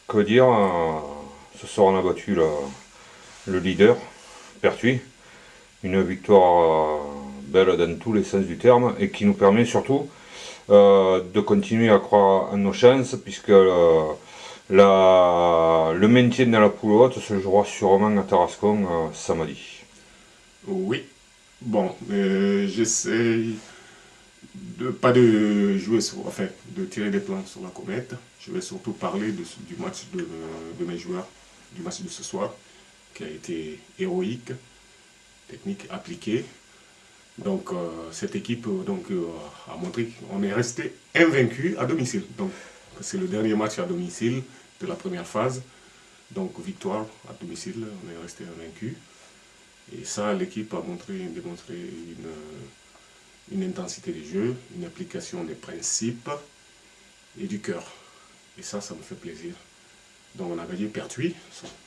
Que dire, ce soir on a battu le leader, Pertuis. Une victoire belle dans tous les sens du terme et qui nous permet surtout de continuer à croire en nos chances puisque le maintien dans la poule haute se jouera sûrement à Tarascon samedi. Oui, bon, j'essaie pas de jouer sur, enfin, de tirer des plans sur la comète. Je vais surtout parler du match de mes joueurs, du match de ce soir, qui a été héroïque, technique appliquée. Donc, cette équipe a montré qu'on est resté invaincu à domicile. Donc, c'est le dernier match à domicile de la première phase. Donc, victoire à domicile, on est resté invaincu. Et ça, l'équipe a démontré une intensité de jeu, une application des principes et du cœur. Et ça me fait plaisir. Donc on a gagné Pertuis,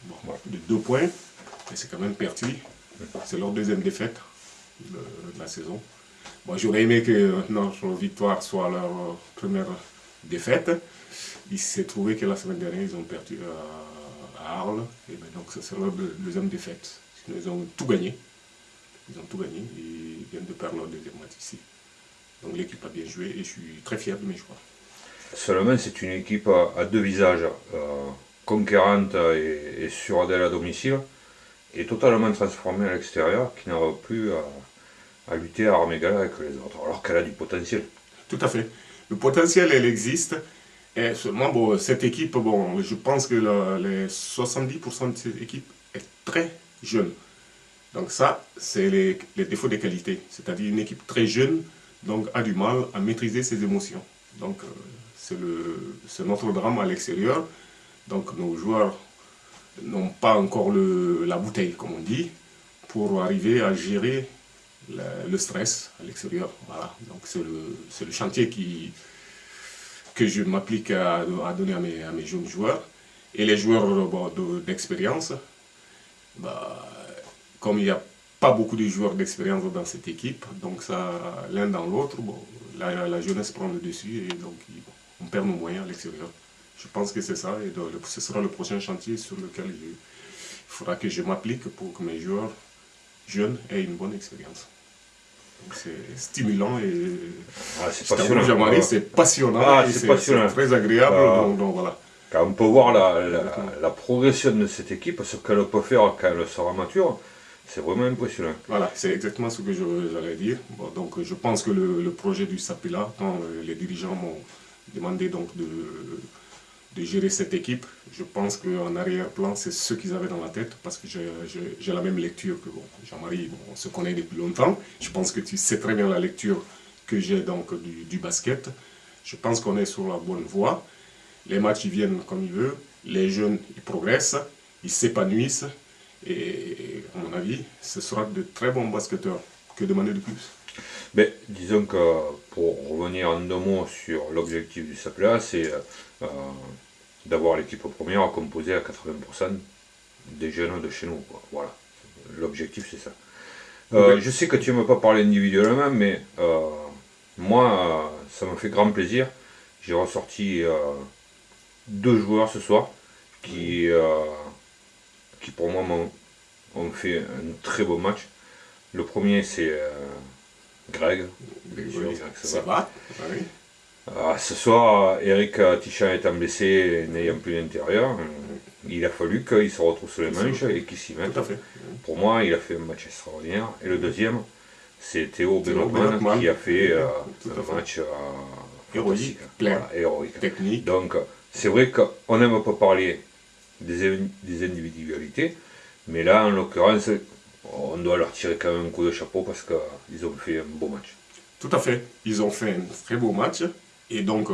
bon, de 2 points, mais c'est quand même Pertuis. C'est leur deuxième défaite de la saison. Bon, j'aurais aimé que notre victoire soit leur première défaite. Il s'est trouvé que la semaine dernière, ils ont perdu à Arles. Et bien donc c'est leur deuxième défaite. Sinon, ils ont tout gagné. Ils ont tout gagné et ils viennent de perdre leur deuxième match ici. Donc l'équipe a bien joué et je suis très fier de mes joueurs. Seulement c'est une équipe à deux visages, conquérante et sûre d'elle à domicile, et totalement transformée à l'extérieur, qui n'aura plus à lutter à armes égales avec les autres, alors qu'elle a du potentiel. Tout à fait. Le potentiel, elle existe. Et seulement, bon, cette équipe, bon, je pense que les 70% de cette équipe est très jeune. Donc ça, c'est les défauts des qualités. C'est-à-dire une équipe très jeune, donc a du mal à maîtriser ses émotions. Donc c'est notre drame à l'extérieur. Donc nos joueurs n'ont pas encore la bouteille, comme on dit, pour arriver à gérer le stress à l'extérieur. Voilà. Donc c'est le chantier que je m'applique à donner à mes jeunes joueurs. Et les joueurs d'expérience, bah, comme il n'y a pas beaucoup de joueurs d'expérience dans cette équipe, donc ça, l'un dans l'autre, bon, la jeunesse prend le dessus et donc on perd nos moyens à l'extérieur. Je pense que c'est ça et donc, ce sera le prochain chantier sur lequel il faudra que je m'applique pour que mes joueurs jeunes aient une bonne expérience. C'est stimulant et C'est je t'avoue, passionnant. Jean-Marie, c'est passionnant et C'est c'est passionnant. très agréable. Donc voilà. Quand on peut voir la progression de cette équipe, ce qu'elle peut faire quand elle sera mature, c'est vraiment impressionnant. Voilà, c'est exactement ce que j'allais dire. Bon, donc je pense que le projet du SAPELA, quand les dirigeants m'ont demandé donc de gérer cette équipe, je pense qu'en arrière-plan, c'est ce qu'ils avaient dans la tête, parce que j'ai la même lecture que bon, Jean-Marie, bon, on se connaît depuis longtemps. Je pense que tu sais très bien la lecture que j'ai donc du basket. Je pense qu'on est sur la bonne voie. Les matchs ils viennent comme ils veulent, les jeunes ils progressent, ils s'épanouissent, et à mon avis, ce sera de très bons basketteurs. Que demander de plus? Mais disons que pour revenir en deux mots sur l'objectif du SAPLA, c'est d'avoir l'équipe première composée à 80% des jeunes de chez nous, quoi. Voilà, l'objectif c'est ça. Oui. Je sais que tu ne m'as pas parlé individuellement, mais moi, ça me fait grand plaisir. J'ai ressorti deux joueurs ce soir qui pour moi ont fait un très beau match. Le premier c'est Greg, bien sûr, Oui, Greg ça Savard. va. Oui. Ce soir, Eric Tichan étant blessé et n'ayant plus d'intérieur, il a fallu qu'il se retrousse les manches et qu'il s'y mette. Tout à fait. Pour moi, il a fait un match extraordinaire. Et le deuxième, c'est Théo Théo Benotman Benotman. qui a fait Tout à fait. un match Héroïque, fantastique. plein, Voilà, héroïque. technique. Donc, c'est vrai qu'on n'aime pas parler des individualités, mais là, en l'occurrence, on doit leur tirer quand même un coup de chapeau parce qu'ils ont fait un beau match. Tout à fait. Ils ont fait un très beau match. Et donc,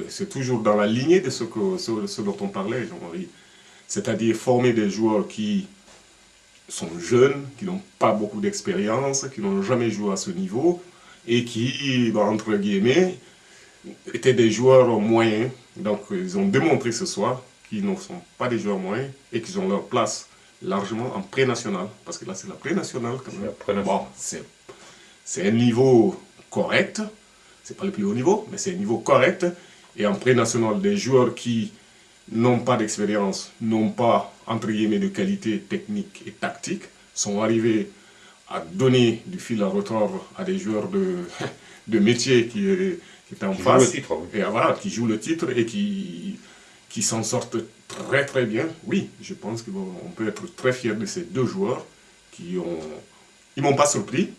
c'est toujours dans la lignée de ce dont on parlait, Jean-Marie. C'est-à-dire former des joueurs qui sont jeunes, qui n'ont pas beaucoup d'expérience, qui n'ont jamais joué à ce niveau, et qui, entre guillemets, étaient des joueurs moyens. Donc, ils ont démontré ce soir qu'ils ne sont pas des joueurs moyens et qu'ils ont leur place largement en pré-national. Parce que là, c'est la pré-nationale quand même. Bon, c'est un niveau correct. C'est pas le plus haut niveau, mais c'est un niveau correct. Et en pré-national, des joueurs qui n'ont pas d'expérience, n'ont pas, entre guillemets, de qualité technique et tactique, sont arrivés à donner du fil à retordre à des joueurs de métier qui étaient en face. Jouent le titre, oui. Et voilà, qui jouent le titre et qui s'en sortent très très bien. Oui, je pense qu'on peut être très fier de ces deux joueurs qui ont... Ils m'ont pas surpris.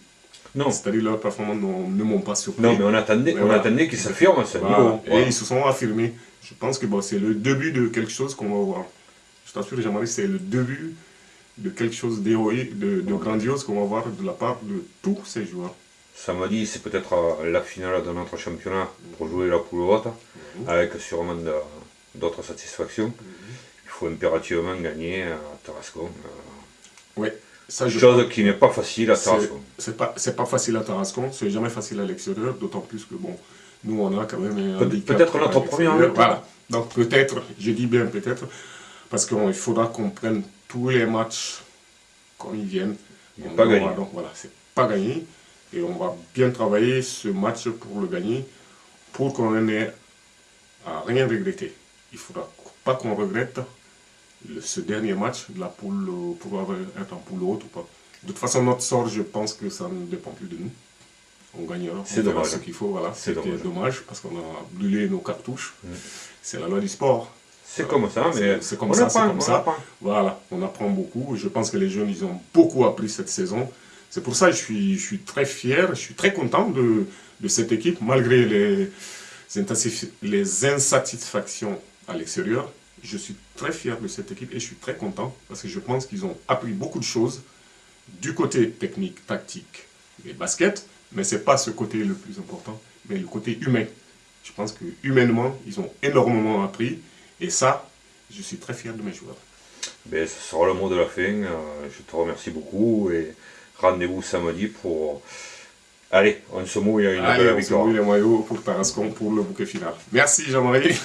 Non. C'est-à-dire leurs performances ne m'ont pas surpris. Non, mais on attendait qu'ils s'affirment à ce niveau. Et ils se sont affirmés. Je pense que c'est le début de quelque chose qu'on va voir. Je t'assure, Jean-Marie, c'est le début de quelque chose d'héroïque, de grandiose qu'on va voir de la part de tous ces joueurs. Samedi, c'est peut-être la finale de notre championnat pour jouer la poule haute, avec sûrement d'autres satisfactions. Il faut impérativement gagner à Tarascon. Oui. Chose qui n'est pas facile à Tarascon. C'est pas facile à Tarascon, c'est jamais facile à l'extérieur, d'autant plus que nous on a quand même un handicap. Peut-être notre première année. Voilà. Donc peut-être, je dis bien peut-être, parce qu'il faudra qu'on prenne tous les matchs comme ils viennent. Pas gagné. Donc voilà, c'est pas gagné. Et on va bien travailler ce match pour le gagner, pour qu'on n'ait à rien regretter. Il ne faudra pas qu'on regrette ce dernier match de la poule pour être en poule haute ou pas. De toute façon, notre sort, je pense que ça ne dépend plus de nous. On gagnera. C'est dommage. Ce qu'il faut, voilà. C'est dommage parce qu'on a brûlé nos cartouches. C'est la loi du sport. C'est comme ça, mais c'est comme ça. Voilà, on apprend beaucoup. Je pense que les jeunes, ils ont beaucoup appris cette saison. C'est pour ça que je suis très fier, je suis très content de cette équipe, malgré les insatisfactions à l'extérieur. Je suis très fier de cette équipe et je suis très content parce que je pense qu'ils ont appris beaucoup de choses du côté technique, tactique et basket, mais ce n'est pas ce côté le plus important, mais le côté humain. Je pense que humainement, ils ont énormément appris et ça, je suis très fier de mes joueurs. Ben, ce sera le mot de la fin. Je te remercie beaucoup et rendez-vous samedi pour... Allez, on se mouille à une belle victoire. On se mouille les maillots pour Tarascon pour le bouquet final. Merci Jean-Marie.